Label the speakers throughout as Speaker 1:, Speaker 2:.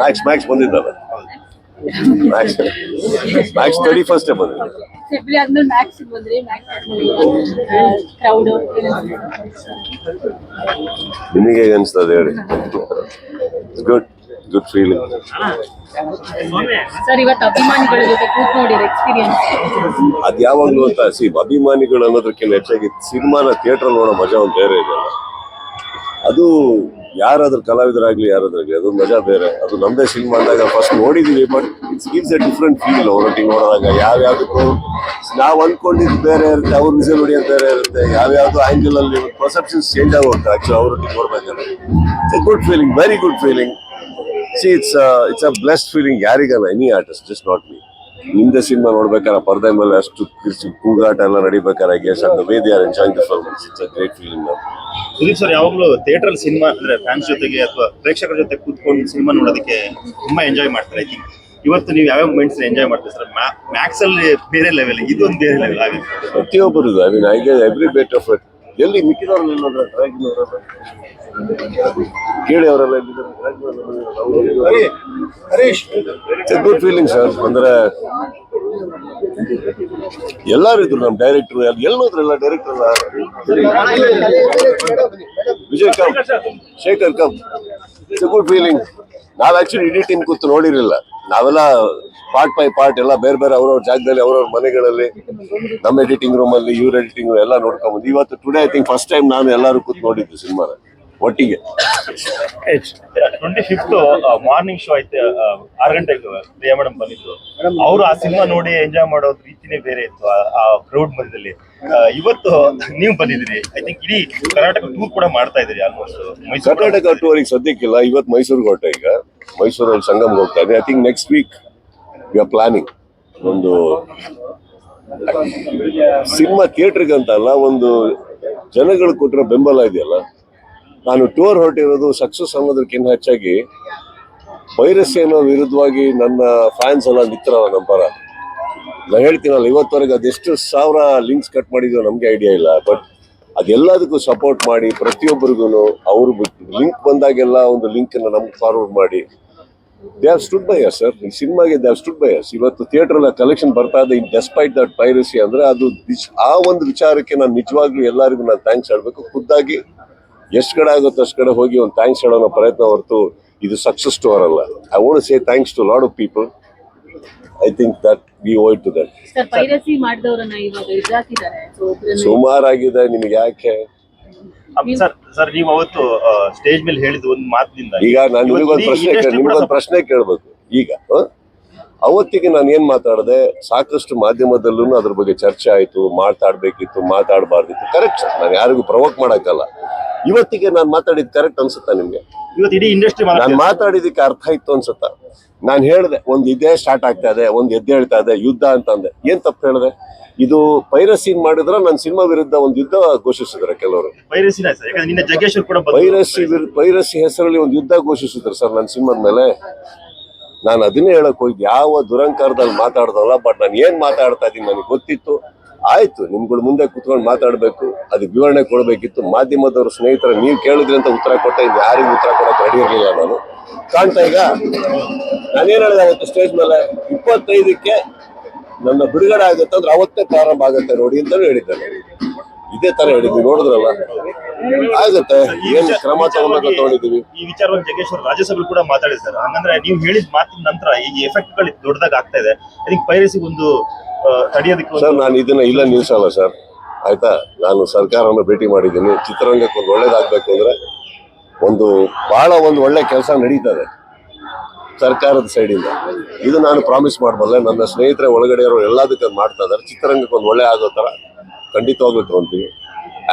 Speaker 1: Max ಬಂದಿದ್ದಲ್ಲ, Max 31st ಬಂದಿದ್ದ. ನಿಮಗೆ ಹೇಗೆ ಅನಿಸ್ತದೆ ಹೇಳಿ? Good feeling. ಅದ್ ಯಾವಾಗ್ಲೂ ಅಂತ ಅಭಿಮಾನಿಗಳು ಅನ್ನೋದಕ್ಕಿಂತ ಹೆಚ್ಚಾಗಿ ಸಿನಿಮಾನ ಥಿಯೇಟರ್ ನೋಡೋ ಮಜಾ ಒಂದು ಬೇರೆ ಇದೆಯಲ್ಲ. ಅದು ಯಾರಾದ್ರೂ ಕಲಾವಿದರಾಗ್ಲಿ ಯಾರಾದ್ರಾಗ್ಲಿ ಅದು ಮಜಾ ಬೇರೆ. ಅದು ನಮ್ದೇ ಸಿನಿಮಾ ಅಂದಾಗ ಫಸ್ಟ್ ನೋಡಿದೀವಿ, but it's gives A different feel ಒಟ್ಟಿಗೆ ನೋಡಿದಾಗ. ಯಾವ್ಯಾವ್ದಕ್ಕೂ ನಾವು ಅಂದ್ಕೊಂಡಿದ್ದು ಬೇರೆ ಇರುತ್ತೆ, ಅವ್ರ ವಿಷನ್ ಹೊಡಿಯೋದು ಬೇರೆ ಇರುತ್ತೆ, ಯಾವ್ಯಾವ್ದು ಆಂಗಲ್ ಅಲ್ಲಿ ಪರ್ಸೆಪ್ಷನ್ಸ್ ಚೇಂಜ್ ಆಗುತ್ತೆ. ಆಕ್ಚುಲಿ ಅವ್ರೊಟ್ಟಿಗೆ ನೋಡ್ಬೇಕಾದ್ರೆ it's good feeling, very good feeling. it's a blessed feeling. ಯಾರಿಗಲ್ಲ, any artist, just not me. ನಿಮ್ದೇ ಸಿನಿಮಾ ನೋಡ್ಬೇಕಾದ್ರೆ ಪರದೆ ಮೇಲೆ ಅಷ್ಟು ಕೂಗಾಟ ಎಲ್ಲ ನಡಿಬೇಕಾದ್ರೆ ಗೆಸ್ ಅಂತ way they are enjoying the film. It's a great feeling.
Speaker 2: Sudeep sir ಯಾವಾಗಲೂ ಥಿಯೇಟರ್ ಸಿನಿಮಾ ಅಂದ್ರೆ ಫ್ಯಾನ್ಸ್ ಜೊತೆಗೆ ಅಥವಾ ಪ್ರೇಕ್ಷಕರ ಜೊತೆ ಕೂತ್ಕೊಂಡು ಸಿನಿಮಾ ನೋಡೋದಕ್ಕೆ ತುಂಬಾ ಎಂಜಾಯ್ ಮಾಡ್ತಾರೆ. ಐ ಥಿಂಕ್ ಇವತ್ತು ನೀವು ಯಾವ್ಯಾವ ಮೂಮೆಂಟ್ಸ್ ಎಂಜಾಯ್ ಮಾಡ್ತೀರಿ ಸರ್? ಮ್ಯಾಕ್ಸ್ ಅಲ್ಲಿ ಬೇರೆ ಲೆವೆಲ್, ಇದು ಒಂದು ಬೇರೆ ಲೆವೆಲ್ ಆಗುತ್ತೆ
Speaker 1: ಪ್ರತಿಯೊಬ್ಬರಿಗೂ. I mean I get every bit of it. ಎಲ್ಲಿ ಮಿಕ್ಕಿದವ್ರಲ್ಲಿ ನೋಡ್ರೆ ಟ್ರ್ಯಾಕಿನವರೆಲ್ಲ ಕೇಳಿ ಅವರೆಲ್ಲ it's A good feeling sir. ಅಂದ್ರೆ ಎಲ್ಲಾರು ಇದ್ರು, ನಮ್ ಡೈರೆಕ್ಟರ್ ಎಲ್ಲೋದ್ರೆಲ್ಲ ಡೈರೆಕ್ಟರ್ ಎಲ್ಲ Vijay come, Shekhar come. It's A good feeling. ನಾವ್ ಆಕ್ಚುಲಿ ಇಡೀ ಟೀಮ್ ಕೂತು ನೋಡಿರಲಿಲ್ಲ. ನಾವೆಲ್ಲ ಪಾರ್ಟ್ ಬೈ ಪಾರ್ಟ್ ಎಲ್ಲ ಬೇರೆ ಬೇರೆ ಅವ್ರವ್ರ ಜಾಗದಲ್ಲಿ ಅವ್ರವ್ರ ಮನೆಗಳಲ್ಲಿ, ನಮ್ಮ ಎಡಿಟಿಂಗ್ ರೂಮ್ ಅಲ್ಲಿ, ಇವ್ರ ಎಡಿಟಿಂಗ್ ರೂಮ್ ಎಲ್ಲ ನೋಡ್ಕೊಂಡ್ಬಂದು ಇವತ್ತು today I think first time ನಾನು ಎಲ್ಲರೂ ಕೂತು ನೋಡಿದ್ದು ಸಿನಿಮಾನ ಒಟ್ಟಿಗೆ.
Speaker 2: 25th ಮಾರ್ನಿಂಗ್ ಶೋ ಐತೆ, 6 ಗಂಟೆಗೆ ಪ್ರಿಯಾ ಮೇಡಮ್ ಬಂದಿದ್ರು. ಅವರು ಆ ಸಿನಿಮಾ ನೋಡಿ ಎಂಜಾಯ್ ಮಾಡೋದು ರೀತಿನೇ ಬೇರೆ ಇತ್ತು ಆ ಕ್ರೌಡ್ ಮಧ್ಯದಲ್ಲಿ. ಇವತ್ತು ನೀವು ಬಂದಿದ್ರಿ, ಐ ಥಿಂಕ್ ಇಡೀ ಕರ್ನಾಟಕ ಟೂರ್ ಕೂಡ ಮಾಡ್ತಾ ಇದ್ರಿ. ಆಲ್ಮೋಸ್ಟ್
Speaker 1: ಕರ್ನಾಟಕ ಟೂರಿಗೆ ಸದ್ಯಕ್ಕಿಲ್ಲ, ಇವತ್ತು ಮೈಸೂರಿಗೆ ಹೊರಟೆ. ಈಗ ಮೈಸೂರಲ್ಲಿ ಸಂಗಮ್ ಹೋಗ್ತಾ ಇದೆ. I think next week we are planning ಒಂದು ಸಿನಿಮಾ ಥಿಯೇಟರ್ಗೆ ಅಂತ ಅಲ್ಲ, ಒಂದು ಜನಗಳು ಕೊಟ್ಟಿರೋ ಬೆಂಬಲ ಇದೆಯಲ್ಲ. ನಾನು ಟೂರ್ ಹೊರಟಿರೋದು ಸಕ್ಸಸ್ ಅನ್ನೋದಕ್ಕಿಂತ ಹೆಚ್ಚಾಗಿ ಪೈರಸಿ ಅನ್ನೋ ವಿರುದ್ಧವಾಗಿ ನನ್ನ ಫ್ಯಾನ್ಸ್ ಎಲ್ಲ ನಿಂತಿರಲ್ಲ ನಮ್ಮ ಪರ. ನಾನು ಹೇಳ್ತೀನಲ್ಲ, ಇವತ್ತವರೆಗೆ ಅದೆಷ್ಟು ಸಾವಿರ ಲಿಂಕ್ಸ್ ಕಟ್ ಮಾಡಿದ್ವು ನಮ್ಗೆ ಐಡಿಯಾ ಇಲ್ಲ. ಬಟ್ ಅದೆಲ್ಲದಕ್ಕೂ ಸಪೋರ್ಟ್ ಮಾಡಿ ಪ್ರತಿಯೊಬ್ಬರಿಗೂ ಅವ್ರು ಲಿಂಕ್ ಬಂದಾಗೆಲ್ಲ ಒಂದು ಲಿಂಕ್ ಅನ್ನು ನಮ್ಗೆ ಫಾರ್ವರ್ಡ್ ಮಾಡಿ they have stood by us sir. ಈ ಸಿನಿಮಾಗೆ they have stood by us. ಇವತ್ತು ಥಿಯೇಟರ್ ಕಲೆಕ್ಷನ್ ಬರ್ತಾ ಇದೆ ಡೆಸ್ಪೈಟ್ ದಟ್ ಪೈರಸಿ. ಅಂದ್ರೆ ಅದು ಆ ಒಂದು ವಿಚಾರಕ್ಕೆ ನಾನು ನಿಜವಾಗ್ಲೂ ಎಲ್ಲರಿಗೂ ನಾನು ಥ್ಯಾಂಕ್ಸ್ ಹೇಳ್ಬೇಕು. ಖುದ್ದಾಗಿ ಎಷ್ಟು ಕಡೆ ಆಗುತ್ತೋ ಅಷ್ಟು ಕಡೆ ಹೋಗಿ ಒಂದು ಥ್ಯಾಂಕ್ಸ್ ಹೇಳೋ ಪ್ರಯತ್ನ ಹೊರತು ಇದು ಸಕ್ಸಸ್ ಸ್ಟೋರ್ ಅಲ್ಲ. I want to say thanks to lot of people. I think that we owe it to that. ಸುಮಾರಾಗಿದೆ. ನಿಮ್ಗೆ ಯಾಕೆ
Speaker 2: ಸರ್ ನೀವು ಅವತ್ತು ಸ್ಟೇಜ್ ಮೇಲೆ ಹೇಳಿದ ಒಂದು ಮಾತಿನಿಂದ
Speaker 1: ಈಗ ನಾನು ನಿಮ್ಗೊಂದು ಪ್ರಶ್ನೆ ಕೇಳ್ಬೇಕು. ಈಗ ಅವತ್ತಿಗೆ ನಾನು ಏನ್ ಮಾತಾಡಿದೆ, ಸಾಕಷ್ಟು ಮಾಧ್ಯಮದಲ್ಲೂ ಅದ್ರ ಬಗ್ಗೆ ಚರ್ಚೆ ಆಯ್ತು. ಮಾತಾಡ್ಬೇಕಿತ್ತು, ಮಾತಾಡಬಾರ್ದಿತ್ತು. ಕರೆಕ್ಟ್, ನಾನು ಯಾರಿಗೂ ಪ್ರವೋಕ್ ಮಾಡಕ್ಕಲ್ಲ. ಇವತ್ತಿಗೆ ನಾನು ಮಾತಾಡಿದ್ ಕರೆಕ್ಟ್ ಅನ್ಸುತ್ತಾ ನಿಮ್ಗೆ?
Speaker 2: ಇವತ್ತು ಇಡೀ ಇಂಡಸ್ಟ್ರಿ
Speaker 1: ನಾನು ಮಾತಾಡಿದಕ್ಕೆ ಅರ್ಥ ಇತ್ತು ಅನ್ಸುತ್ತಾ? ನಾನು ಹೇಳಿದೆ ಒಂದು ಇದೇ ಸ್ಟಾರ್ಟ್ ಆಗ್ತಾ ಇದೆ, ಒಂದು ಎದ್ದು ಹೇಳ್ತಾ ಇದೆ ಯುದ್ಧ ಅಂತಂದೆ. ಏನ್ ತಪ್ಪು ಹೇಳಿದೆ? ಇದು ಪೈರಸಿ ಮಾಡಿದ್ರೆ ನನ್ನ ಸಿನಿಮಾ ವಿರುದ್ಧ ಒಂದು ಯುದ್ಧ ಘೋಷಿಸಿದ್ರೆ ಕೆಲವರು. ಪೈರಸಿ ಹೆಸರಲ್ಲಿ ಒಂದು ಯುದ್ಧ ಘೋಷಿಸಿದ್ರು ಸರ್ ನನ್ನ ಸಿನಿಮಾದ ಮೇಲೆ. ನಾನು ಅದನ್ನೇ ಹೇಳಕ್ ಹೋಗಿದ್ದೆ, ಯಾವ ದುರಂಕಾರದಲ್ಲಿ ಮಾತಾಡ್ದಲ್ಲ. ಬಟ್ ನಾನು ಏನ್ ಮಾತಾಡ್ತಾ ಇದ್ದೀನಿ ನನಗೆ ಗೊತ್ತಿತ್ತು. ಆಯ್ತು, ನಿಮ್ಗಳು ಮುಂದೆ ಕುತ್ಕೊಂಡು ಮಾತಾಡ್ಬೇಕು, ಅದಕ್ಕೆ ವಿವರಣೆ ಕೊಡ್ಬೇಕಿತ್ತು. ಮಾಧ್ಯಮದವ್ರ ಸ್ನೇಹಿತರ ನೀವು ಕೇಳಿದ್ರಿ ಅಂತ ಉತ್ತರ ಕೊಟ್ಟೆ. ಯಾರಿಗೂ ಉತ್ತರ ಕೊಡಕ್ಕೆ ರೆಡಿ ಇರಲಿಲ್ಲ ನಾನು. ಕಾಣ್ತಾ ಈಗ ನಾನೇನ್ ಹೇಳಿದೆ ಅವತ್ತು ಸ್ಟೇಜ್ ಮೇಲೆ, 25ಕ್ಕೆ ನನ್ನ ಬಿಡುಗಡೆ ಆಗುತ್ತೆ ಅಂದ್ರೆ ಅವತ್ತೇ ಪ್ರಾರಂಭ ಆಗುತ್ತೆ ನೋಡಿ ಅಂತಾನು ಹೇಳಿದ್ದಾರೆ. ಇದೇ ತರ ಹೇಳಿದ್ವಿ, ನೋಡಿದ್ರಲ್ಲ. ಆಗುತ್ತೆ, ಏನ್ ಕ್ರಮ ತಗೊಂಡಿದೀವಿ.
Speaker 2: ಈ ವಿಚಾರವಾಗಿ ಜಗ್ಗೇಶ್ವರ್ ರಾಜ್ಯಸಭೆ ಕೂಡ ಮಾತಾಡಿದ್ದಾರೆ. ಹಂಗಂದ್ರೆ ನೀವು ಹೇಳಿದ ಮಾತಿನ ನಂತರ ಈ ಎಫೆಕ್ಟ್ ಗಳು ದೊಡ್ಡದಾಗ ಆಗ್ತಾ ಇದೆ. ಅದಕ್ಕೆ ಪೈರಸಿ ಒಂದು ತಡೆಯೋದಕ್ಕೆ
Speaker 1: ಸರ್ ನಾನು ಇದನ್ನ ಇಲ್ಲ ನಿಲ್ಸಲ್ಲ ಸರ್. ಆಯ್ತಾ, ನಾನು ಸರ್ಕಾರವನ್ನು ಭೇಟಿ ಮಾಡಿದ್ದೀನಿ. ಚಿತ್ರರಂಗಕ್ಕೆ ಒಂದು ಒಳ್ಳೇದಾಗ್ಬೇಕು ಅಂದ್ರೆ ಒಂದು ಬಹಳ ಒಂದು ಒಳ್ಳೆ ಕೆಲಸ ನಡೀತದೆ ಸರ್ಕಾರದ ಸೈಡಿಂದ. ಇದು ನಾನು ಪ್ರಾಮಿಸ್ ಮಾಡಬಲ್ಲೆ. ನನ್ನ ಸ್ನೇಹಿತರೆ ಒಳಗಡೆ ಇರೋ ಎಲ್ಲದಕ್ಕೆ ಮಾಡ್ತಾ ಇದ್ದಾರೆ. ಚಿತ್ರರಂಗಕ್ಕೆ ಒಂದು ಒಳ್ಳೆ ಆಗೋ ತರ ಖಂಡಿತವಾಗ್ಲೂ ತಗೊಂತೀವಿ.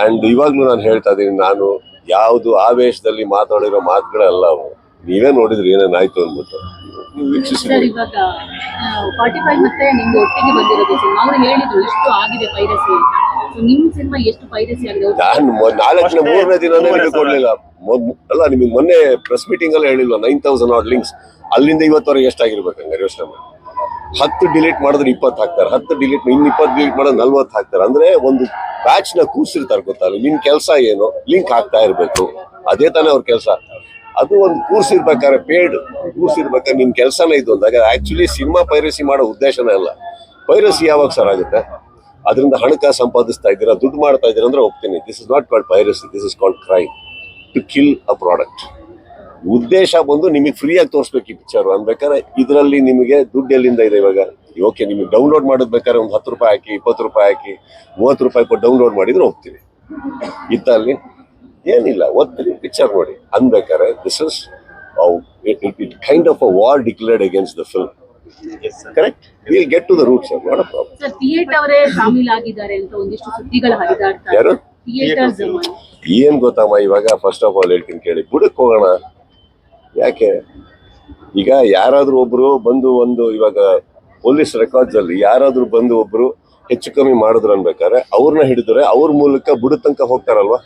Speaker 1: ಅಂಡ್ ಇವಾಗ್ಲೂ ನಾನು ಹೇಳ್ತಾ ಇದ್ದೀನಿ, ನಾನು ಯಾವುದು ಆವೇಶದಲ್ಲಿ ಮಾತಾಡಿರೋ ಮಾತುಗಳೆಲ್ಲ ಅವು. ನೀವೇ ನೋಡಿದ್ರಿ ಏನೇನಾಯ್ತು ಅಂದ್ಬಿಟ್ಟು. ನಾನು 3ನೇ ದಿನನೇ ನಿಮಗೆ ಕೊಡ್ಲಿಲ್ಲ ಅಲ್ಲ. ನಿಮಗೆ ಮೊನ್ನೆ ಪ್ರೆಸ್ ಮೀಟಿಂಗ್ ಅಲ್ಲಿ ಹೇಳಿಲ್ಲ 9,000 ಆಡ್ ಲಿಂಕ್ಸ್. ಅಲ್ಲಿಂದ ಇವತ್ತವರೆಗೆ ಎಷ್ಟಾಗಿರ್ಬೇಕು ಹಂಗಾರೆ ಯೋಚನೆ ಮಾಡಿ. 10 ಡಿಲೀಟ್ ಮಾಡಿದ್ರೆ 20 ಹಾಕ್ತಾರೆ, 10 ಡಿಲೀಟ್ ಇನ್ನು 20 ಡಿಲೀಟ್ ಮಾಡಿದ್ರೆ 40 ಹಾಕ್ತಾರೆ. ಅಂದ್ರೆ ಒಂದು ಬ್ಯಾಚ್ ನ ಕೂರ್ಸಿರ್ತಾರೆ. ಗೊತ್ತಲ್ಲ ನಿನ್ ಕೆಲಸ ಏನು? ಲಿಂಕ್ ಹಾಕ್ತಾ ಇರ್ಬೇಕು. ಅದೇ ತಾನೇ ಅವ್ರ ಕೆಲಸ. ಅದು ಒಂದು ಕೂರ್ಸಿರ್ಬೇಕಾದ್ರೆ ಪೇಡ್ ಕೂರ್ಸಿರ್ಬೇಕಾದ್ರೆ ನಿಮ್ ಕೆಲಸನೇ ಇದು ಅಂದಾಗ ಆಕ್ಚುಲಿ ಸಿನಿಮಾ ಪೈರಸಿ ಮಾಡೋ ಉದ್ದೇಶನೇ ಅಲ್ಲ. ಪೈರಸಿ ಯಾವಾಗ ಸರ್ ಆಗುತ್ತೆ? ಅದರಿಂದ ಹಣಕಾಸು ಸಂಪಾದಿಸ್ತಾ ಇದ್ದೀರಾ, ದುಡ್ಡು ಮಾಡ್ತಾ ಇದ್ದೀರಾ ಅಂದ್ರೆ ಹೋಗ್ತೀನಿ. This is not called piracy, this is called crime to kill a product. ಉದ್ದೇಶ ಬಂದು ನಿಮಗೆ ಫ್ರೀಯಾಗಿ ತೋರಿಸ್ಬೇಕು ಈ ಪಿಕ್ಚರ್ ಅನ್ಬೇಕಾದ್ರೆ ಇದರಲ್ಲಿ ನಿಮಗೆ ದುಡ್ಡು ಎಲ್ಲಿಂದ ಇದೆ ಇವಾಗ? ಓಕೆ, ನಿಮಗೆ ಡೌನ್ಲೋಡ್ ಮಾಡೋದ್ಬೇಕಾದ್ರೆ ಒಂದು 10 ರೂಪಾಯಿ ಹಾಕಿ, 20 ರೂಪಾಯಿ ಹಾಕಿ, 30 ರೂಪಾಯಿ ಕೊಟ್ಟು ಡೌನ್ಲೋಡ್ ಮಾಡಿದ್ರೆ ಹೋಗ್ತೀವಿ. ಇತ್ತಲ್ಲಿ ಏನಿಲ್ಲ, ಓದ್ತೀರಿ ಪಿಕ್ಚರ್ ನೋಡಿ ಅನ್ಬೇಕಾದ್ರೆ this is it kind of a war declared against the film. Correct, will get to the roots. Not a problem.
Speaker 3: Sir, theatre ಅವರೇ ಶಾಮೀಲಾಗಿದ್ದಾರೆ ಅಂತ ಒಂದಿಷ್ಟು ಸುದ್ದಿಗಳು ಹರಿದಾಡ್ತಾ
Speaker 1: ಯಾರು?
Speaker 3: ಥಿಯೇಟರ್ಸ್
Speaker 1: ಏನ್ ಗೊತ್ತಮ್ಮ, ಇವಾಗ ಫಸ್ಟ್ ಆಫ್ ಆಲ್ ಹೇಳ್ತೀನಿ ಕೇಳಿ, ಬುಡಕ್ ಹೋಗೋಣ. ಯಾಕೆ ಈಗ ಯಾರಾದ್ರೂ ಒಬ್ರು ಬಂದು ಒಂದು ಇವಾಗ ಪೊಲೀಸ್ ರೆಕಾರ್ಡ್ಸ್ ಅಲ್ಲಿ ಯಾರಾದ್ರೂ ಬಂದು ಒಬ್ರು ಹೆಚ್ಚು ಕಮ್ಮಿ ಮಾಡಿದ್ರು ಅನ್ಬೇಕಾದ್ರೆ ಅವ್ರನ್ನ ಹಿಡಿದ್ರೆ ಅವ್ರ ಮೂಲಕ ಬುಡ ತನಕ ಹೋಗ್ತಾರಲ್ವಾ?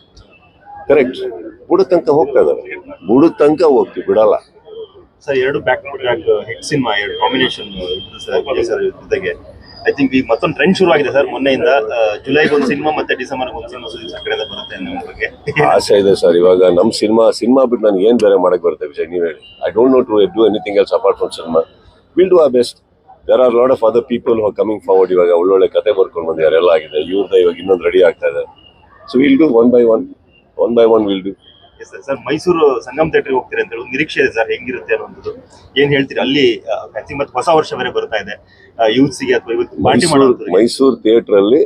Speaker 1: ಕರೆಕ್ಟ್, ಬುಡ ತನಕ ಹೋಗ್ತಾ ಇದಾರೆ, ಬುಡ ತನಕ ಹೋಗ್ತೀವಿ, ಬಿಡಲ್ಲ.
Speaker 2: ಸರ್, ಎರಡು back to back hit cinema, ಎರಡು ಕಾಂಬಿನೇಷನ್ ಸರ್ ಜೊತೆಗೆ ಐ ಥಿಂಕ್ ಈಗ ಮತ್ತೊಂದು ಟ್ರೆಂಡ್ ಶುರು ಆಗಿದೆ ಸರ್ ಮೊನ್ನೆಯಿಂದ. ಜುಲೈಗೆ ಒಂದು ಸಿನಿಮಾ ಮತ್ತೆ ಡಿಸೆಂಬರ್ಗೆ ಒಂದು ಸಿನಿಮಾ ಸುದೀಪ್ ಸರ್ ಕಡೆಯಿಂದ ಬರುತ್ತೆ ಅನ್ನೋ ಬಗ್ಗೆ
Speaker 1: ಆಸೆ ಇದೆ ಸರ್. ಇವಾಗ ನಮ್ಮ ಸಿನಿಮಾ ಬಿಟ್ಟು ನನಗೆ ಏನ್ ಬೇರೆ ಮಾಡಕ್ ಬರುತ್ತೆ ವಿಜಯ್? ನೀವ್ ಹೇಳಿ. I don't know to do anything else apart from cinema. Will do our best. There are lot of other people who are coming forward. ಇವಾಗ ಒಳ್ಳೊಳ್ಳೆ ಕತೆ ಬರ್ಕೊಂಡು ಬಂದಿದ್ದಾರೆ, ಎಲ್ಲ ಆಗಿದೆ. ಇವ್ರದ್ದು ಇವಾಗ ಇನ್ನೊಂದು ರೆಡಿ ಆಗ್ತಾ ಇದೆ. So will do one by one will do.
Speaker 2: Sir, Mysuru Sangam ಥಿಯೇಟರ್ಗೆ ಹೋಗ್ತೀರಿ ಅಂತ ಹೇಳಿ ಒಂದು ನಿರೀಕ್ಷೆ ಇದೆ ಸರ್, ಹೆಂಗಿರುತ್ತೆ ಅನ್ನೋದು ಏನ್ ಹೇಳ್ತೀರಿ? ಅಲ್ಲಿ ಮತ್ತೆ ಹೊಸ ವರ್ಷ ಬೇರೆ ಬರ್ತಾ ಇದೆ, ಯೂತ್ಸಿಗೆ ಅಥವಾ ಇವತ್ತು ಪಾರ್ಟಿ ಮಾಡೋದು.
Speaker 1: ಮೈಸೂರು ಥಿಯೇಟರ್ ಅಲ್ಲಿ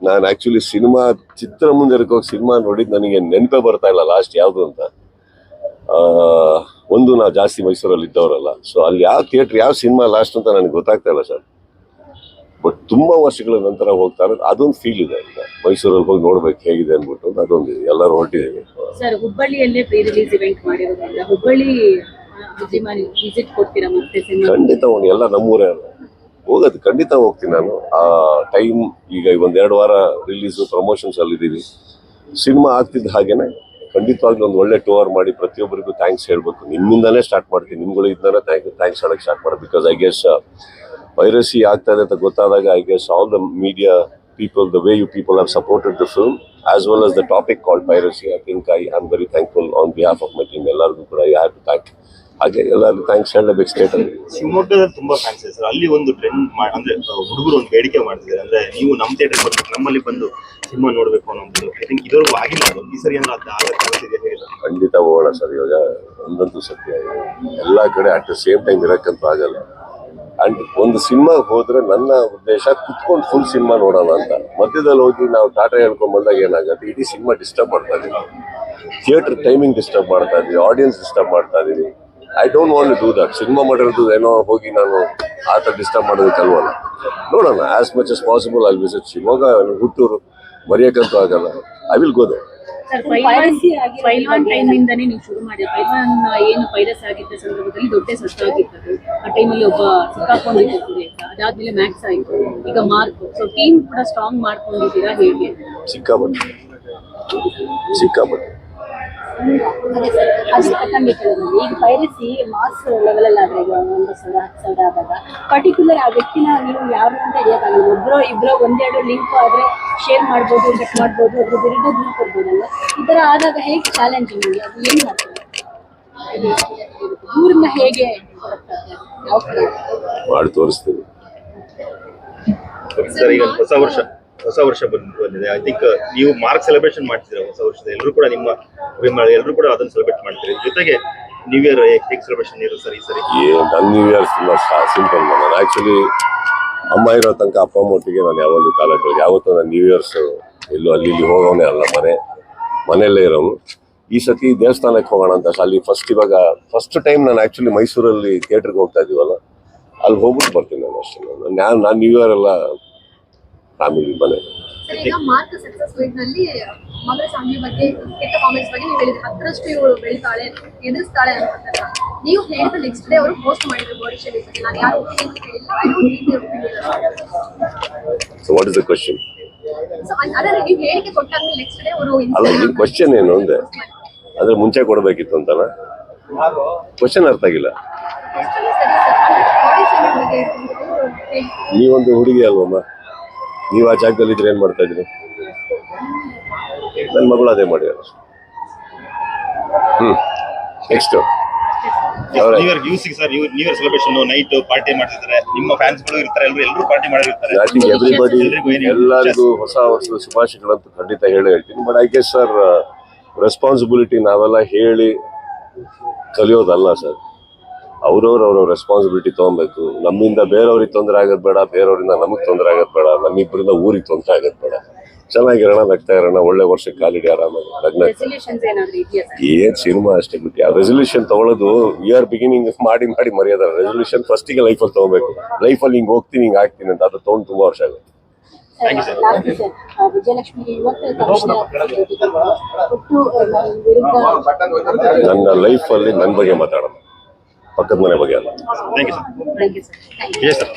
Speaker 1: ನಾನು ಆಕ್ಚುಲಿ ಚಿತ್ರ ಮುಂದಿರಕ್ಕೆ ಹೋಗಿ ಸಿನಿಮಾ ನೋಡಿದ್ ನನಗೆ ನೆನಪೇ ಬರ್ತಾ ಇಲ್ಲ ಲಾಸ್ಟ್ ಯಾವ್ದು ಅಂತ. ಒಂದು ನಾವು ಜಾಸ್ತಿ ಮೈಸೂರಲ್ಲಿ ಇದ್ದವರಲ್ಲ, ಸೊ ಅಲ್ಲಿ ಯಾವ ಥಿಯೇಟರ್ ಯಾವ ಸಿನಿಮಾ ಲಾಸ್ಟ್ ಅಂತ ನನಗೆ ಗೊತ್ತಾಗ್ತಾ ಇಲ್ಲ ಸರ್. ಬಟ್ ತುಂಬಾ ವರ್ಷಗಳ ನಂತರ ಹೋಗ್ತಾರೆ, ಅದೊಂದು ಫೀಲ್ ಇದೆ. ಮೈಸೂರಲ್ಲಿ ಹೋಗಿ ನೋಡ್ಬೇಕು ಹೇಗಿದೆ ಅನ್ಬಿಟ್ಟು ಅದೊಂದು ಎಲ್ಲರೂ ಹೊರಟಿದ್ದೀವಿ.
Speaker 3: ಸರ್, ಹುಬ್ಬಳ್ಳಿಯಲ್ಲೇ ಪ್ರೀ ರಿಲೀಸ್ ಇವೆಂಟ್ ಮಾಡಿರೋದ್ರಿಂದ ಹುಬ್ಬಳ್ಳಿ ವಿಸಿಟ್ ಕೊಡ್ತೀರಾ ಮತ್ತೆ ಸಿನಿಮಾ?
Speaker 1: ಖಂಡಿತ ಎಲ್ಲ ನಮ್ಮೂರೇ ಅಲ್ಲ, ಹೋಗೋದು ಖಂಡಿತ ಹೋಗ್ತೀನಿ ನಾನು. ಆ ಟೈಮ್ ಈಗ 1-2 ವಾರ ರಿಲೀಸು ಪ್ರಮೋಷನ್ಸ್ ಅಲ್ಲಿದ್ದೀವಿ. ಸಿನಿಮಾ ಆಗ್ತಿದ್ದ ಹಾಗೇನೆ ಖಂಡಿತವಾಗ್ಲೂ ಒಂದು ಒಳ್ಳೆ ಟೂರ್ ಮಾಡಿ ಪ್ರತಿಯೊಬ್ಬರಿಗೂ ಥ್ಯಾಂಕ್ಸ್ ಹೇಳ್ಬೇಕು. ನಿಮ್ಮಿಂದಾನೇ ಸ್ಟಾರ್ಟ್ ಮಾಡ್ತೀನಿ, ನಿಮ್ಗಳಿಂದಾನೇ ಥ್ಯಾಂಕ್ಸ್ ಹೇಳಕ್ ಸ್ಟಾರ್ಟ್ ಮಾಡೋದು. ಬಿಕಾಸ್ ಐ ಗೆಸ್ ಪೈರಸಿ ಆಗ್ತಾ ಇದೆ ಅಂತ ಗೊತ್ತಾದಾಗ I guess all the media people, the way you people have supported the film as well as the topic called piracy, I think I am very thankful on behalf of my team. ಎಲ್ಲರಿಗೂ ಕೂಡ I have to thank. ಹಾಗೆ ಎಲ್ಲರಿಗೂ thanks ಹೇಳಬೇಕು state ಅಲ್ಲಿ.
Speaker 2: ಶಿವಮೊಗ್ಗದಲ್ಲಿ ತುಂಬಾ fans ಇದೆ sir. ಅಲ್ಲಿ ಒಂದು ಟ್ರೆಂಡ್ ಅಂದ್ರೆ ಹುಡುಗರು ಒಂದು ಬೇಡಿಕೆ ಮಾಡ್ತಿದ್ದಾರೆ, ಅಂದ್ರೆ ನೀವು ನಮ್ಮ ಥಿಯೇಟರ್ ಬರ್ಬೇಕು, ನಮ್ಮಲ್ಲಿ ಬಂದು ಸಿನಿಮಾ ನೋಡ್ಬೇಕು ಅನ್ನೋದು. ಐ ಥಿಂಕ್ ಇದುವರೆಗೂ ಆಗಿಲ್ಲ, ಈ ಸರಿ ಏನಾದ್ರು
Speaker 1: ಖಂಡಿತ ಹೋಗೋಣ ಸರ್. ಇವಾಗ ಒಂದಂತೂ ಸತ್ಯ, ಎಲ್ಲಾ ಕಡೆ ಅಟ್ ದ ಸೇಮ್ ಟೈಮ್ ಇರಕ್ಕಂತೂ ಆಗಲ್ಲ. ಅಂಡ್ ಒಂದು ಸಿನಿಮಾಗೆ ಹೋದ್ರೆ ನನ್ನ ಉದ್ದೇಶ ಕುತ್ಕೊಂಡು ಫುಲ್ ಸಿನಿಮಾ ನೋಡೋಣ ಅಂತ. ಮಧ್ಯದಲ್ಲಿ ಹೋಗಿ ನಾವು ಟಾಟಾ ಹೇಳ್ಕೊಂಡ್ ಬಂದಾಗ ಏನಾಗುತ್ತೆ, ಇಡೀ ಸಿನಿಮಾ ಡಿಸ್ಟರ್ಬ್ ಮಾಡ್ತಾ ಇದೀವಿ, ಥಿಯೇಟರ್ ಟೈಮಿಂಗ್ ಡಿಸ್ಟರ್ಬ್ ಮಾಡ್ತಾ ಇದೀವಿ, ಆಡಿಯನ್ಸ್ ಡಿಸ್ಟರ್ಬ್ ಮಾಡ್ತಾ ಇದೀವಿ. I don't want to do that. Cinema ಮಾಡಿರೋದು ಏನೋ ಹೋಗಿ ನಾನು ಆ ಥರ ಡಿಸ್ಟರ್ಬ್ ಮಾಡೋದಕ್ಕೆ ಅಲ್ವಲ್ಲ. ನೋಡೋಣ, as much as possible I'll visit Shivamogga, ಹುಟ್ಟೂರು, ಮರೆಯೋಕ್ಕಂತೂ ಆಗಲ್ಲ. I will go there.
Speaker 3: Sir, Pailwaan time ಇಂದಾನೇ ನೀವು ಶುರು ಮಾಡಿ. ಪೈಲ್ವಾನ್ ಏನು ಪೈರಸ್ ಆಗಿದ್ದ ಸಂದರ್ಭದಲ್ಲಿ ದೊಡ್ಡ ಸಷ್ಟಾಗಿತ್ತು. ಆ ಟೈಮಲ್ಲಿ ಒಬ್ಬ ಸಿಕ್ಕಾಕೊಂಡಿದ್ದೀರಿ ಅಂತ, ಅದಾದ್ಮೇಲೆ ಮ್ಯಾಕ್ಸ್ ಆಯ್ತು, ಈಗ ಮಾರ್ಕ್. ಸೊ ಟೀಮ್ ಕೂಡ ಸ್ಟ್ರಾಂಗ್ ಮಾಡ್ಕೊಂಡಿದ್ದೀರಾ, ಹೇಗೆ?
Speaker 1: ಸಿಕ್ಕಾಪಟ್ಟೆ
Speaker 4: ಈಗ ಪೈರಸಿ ಮಾಸ್ ಲೆವೆಲ್ ಅಲ್ಲಿ ಆದ್ರೆ ಈಗ 1,000-10,000 ಆದಾಗ ಪರ್ಟಿಕ್ಯುಲರ್ ಆ ವ್ಯಕ್ತಿನ ನೀವು ಯಾವ ಅಂತ ಹಿಡಿಯೋಕ್ಕಾಗಲ್ಲ. ಒಬ್ಬರೋ ಇಬ್ಬರೋ ಒಂದೆರಡು ಲಿಂಕ್ ಆದ್ರೆ ಶೇರ್ ಮಾಡ್ಬೋದು, ಚೆಕ್ ಮಾಡ್ಬೋದು, ಅದ್ರ ವಿರುದ್ಧ ದೂರ ಕೊಡ್ಬೋದಲ್ಲ. ಈ ತರ ಆದಾಗ ಹೇಗೆ ಚಾಲೆಂಜಿಂಗ್ ಇದೆ, ಅದು ಏನ್ ಮಾಡ್ತಾರೆ? ದೂರನ್ನ ಹೇಗೆ ಯಾವ
Speaker 2: ಮಾಡಿ ತೋರಿಸ್ತೀವಿ ಸರ್. ಈಗ ಹೊಸ ವರ್ಷ ಬಂದಿದೆ. ಐ ಥಿಂಕ್ ನೀವು ಮಾರ್ಕ್ ಸೆಲೆಬ್ರೇಷನ್ ಮಾಡ್ತೀರಾ ಹೊಸ ವರ್ಷದ. ಎಲ್ಲರೂ ಕೂಡ ಎಲ್ಲರೂ ಕೂಡ ಅದನ್ನು ಸೆಲೆಬ್ರೇಟ್ ಮಾಡ್ತೀರಿ. ಜೊತೆಗೆ ನ್ಯೂ ಇಯರ್ ಹೇಗೆ ಸೆಲೆಬ್ರೇಷನ್ ಇರುತ್ತೆ ಸರ್ ಈ ಸರಿ?
Speaker 1: ನನ್ನ ನ್ಯೂ ಇಯರ್ ತುಂಬಾ ಸಿಂಪಲ್. ನಾನು ಆಕ್ಚುಲಿ ಅಮ್ಮ ಇರೋ ತನಕ ಅಪ್ಪ ಅಮ್ಮ ಒಟ್ಟಿಗೆ ನಾನು ಯಾವಾಗಲೂ ಕಾಲ ಕಳೆದು, ಯಾವತ್ತೂ ನಾನು ನ್ಯೂ ಇಯರ್ಸ್ ಎಲ್ಲೂ ಅಲ್ಲಿ ಹೋಗೋನೇ ಅಲ್ಲ, ಮನೆಯಲ್ಲೇ ಇರೋನು. ಈ ಸತಿ ದೇವಸ್ಥಾನಕ್ಕೆ ಹೋಗೋಣ ಅಂತ ಅಲ್ಲಿ ಫಸ್ಟ್ ಟೈಮ್ ನಾನು ಆಕ್ಚುಲಿ ಮೈಸೂರಲ್ಲಿ ಥಿಯೇಟರ್ಗೆ ಹೋಗ್ತಾ ಇದೀವಲ್ಲ, ಅಲ್ಲಿ ಹೋಗ್ಬಿಟ್ಟು ಬರ್ತೀನಿ ನಾನು ಅಷ್ಟೇ. ನಾನು ನ್ಯೂ ಇಯರ್ ಎಲ್ಲ ಫ್ಯಾಮಿಲಿ ಮನೆ.
Speaker 5: ಈಗ ಮಾರ್ಕ್ ಸಕ್ಸಸ್ ರೇಟ್ ನಲ್ಲಿ ಮಗಳ ಸ್ವಾಮಿ ಬಗ್ಗೆ ಕೆಟ್ಟ ಕಾಮೆಂಟ್ಸ್ ಬಗ್ಗೆ ನೀವು ಹೇಳಿದ್ರೆ 10ರಷ್ಟು ಇವಳು ಬೆಳಿತಾಳೆ, ಎದುರಿಸ್ತಾಳೆ ಅಂತ ನೀವು ಹೇಳಿದ ನೆಕ್ಸ್ಟ್ ಡೇ ಅವರು ಪೋಸ್ಟ್ ಮಾಡಿದ್ರು ಬಾಡಿ ಶೇಪ್ ಬಗ್ಗೆ. ನಾನು ಯಾರು ಹೇಳಿಲ್ಲ, I don't need there opinion.
Speaker 1: So what is the question?
Speaker 5: So ಅದನ್ನ ನೀವು ಹೇಳಿಕೆ ಕೊಟ್ಟಾದ್ಮೇಲೆ ನೆಕ್ಸ್ಟ್ ಡೇ ಅವರು
Speaker 1: ಅಲ್ಲ, ಈ ಕ್ವೆಶ್ಚನ್ ಏನು ಅಂದೆ? ಅಂದ್ರೆ ಮುಂಚೆ ಕೊಡಬೇಕಿತ್ತು ಅಂತನಾ? ಕ್ವೆಶ್ಚನ್ ಅರ್ಥ ಆಗಿಲ್ಲ. ನೀವೊಂದು ಹುಡುಗಿ ಅಲ್ವಮ್ಮ, ನೀವು ಆ ಜಾಗದಲ್ಲಿ ಇದ್ರೆ ಏನ್ ಮಾಡ್ತಾ ಇದ್ರಿ? ನನ್ನ ಮಗಳು ಅದೇ ಮಾಡ್ಯಾರ. ನೆಕ್ಸ್ಟ್
Speaker 2: ನ್ಯೂ ಇಯರ್ ಯೂಸಿಗೆ sir new year celebration night party ಮಾಡ್ತಿದ್ದಾರೆ, ನಿಮ್ಮ ಫ್ಯಾನ್ಸ್ ಗಳು ಇರ್ತಾರೆ, ಎಲ್ಲರೂ ಪಾರ್ಟಿ ಮಾಡಿರ್ತಾರೆ.
Speaker 1: ಐ ಥಿಂಕ್ ಎವ್ರಿಬಡಿ
Speaker 2: ಎಲ್ರಿಗೂ ಏನು
Speaker 1: ಎಲ್ಲರಿಗೂ ಹೊಸ ವರ್ಷದ ಶುಭಾಶಯಗಳಂತ ಖಂಡಿತ ಹೇಳೇ ಹೇಳ್ತೀನಿ. But I guess sir responsibility ನಾವೆಲ್ಲ ಹೇಳಿ ಕಲಿಯೋದಲ್ಲ ಸರ್. ಅವ್ರವ್ರ ರೆಸ್ಪಾನ್ಸಿಬಿಲಿಟಿ ತೊಗೊಬೇಕು. ನಮ್ಮಿಂದ ಬೇರೆಯವ್ರಿಗೆ ತೊಂದರೆ ಆಗೋದು ಬೇಡ, ಬೇರೆಯವರಿಂದ ನಮಗೆ ತೊಂದರೆ ಆಗೋದು ಬೇಡ, ನಮ್ಮಿಬ್ಬರಿಂದ ಊರಿಗೆ ತೊಂದರೆ ಆಗೋದು ಬೇಡ. ಚೆನ್ನಾಗಿರೋಣ, ನಗ್ತಾ ಇರೋಣ, ಒಳ್ಳೆ ವರ್ಷಕ್ಕೆ ಕಾಲಿಡಿ ಆರಾಮಾಗಿ ಲಗ್ನ.
Speaker 3: ರೆಸಲ್ಯೂಷನ್ಸ್ ಏನಾದ್ರು ಇದೆಯಾ ಸರ್?
Speaker 1: ಏನ್ ಸಿನಿಮಾ ಅಷ್ಟೇ ಬಿಟ್ಟು ಆ ರೆಸಲ್ಯೂಷನ್ ತಗೊಳ್ಳೋದು ವಿ ಆರ್ ಬಿಗಿನಿಂಗ್ ಮಾಡಿ ಮರ್ಯಾದ. ರೆಸಲ್ಯೂಷನ್ ಫಸ್ಟಿಗೆ ಲೈಫಲ್ಲಿ ತಗೋಬೇಕು. ಲೈಫಲ್ಲಿ ಹಿಂಗೆ ಹೋಗ್ತೀನಿ, ಹಿಂಗೆ ಆಗ್ತೀನಿ ಅಂತ ಅದು ತೊಗೊಂಡು ತುಂಬಾ ವರ್ಷ ಆಗುತ್ತೆ.
Speaker 4: ಲಾಸ್ಟ್ ಸರ್, ವಿಜಯಲಕ್ಷ್ಮಿ ಇವತ್ತು ಕಮಿಷನರ್ ಒಟ್ಟು ವಿರುದ್ಧ
Speaker 1: ನನ್ನ ಲೈಫಲ್ಲಿ ನನ್ನ ಬಗ್ಗೆ ಮಾತಾಡೋಣ, ಪಕ್ಕದ ಮನೆ ಬಗ್ಗೆ ಅಲ್ಲ.
Speaker 2: Thank you sir.
Speaker 3: Thank you sir.
Speaker 2: Yes sir.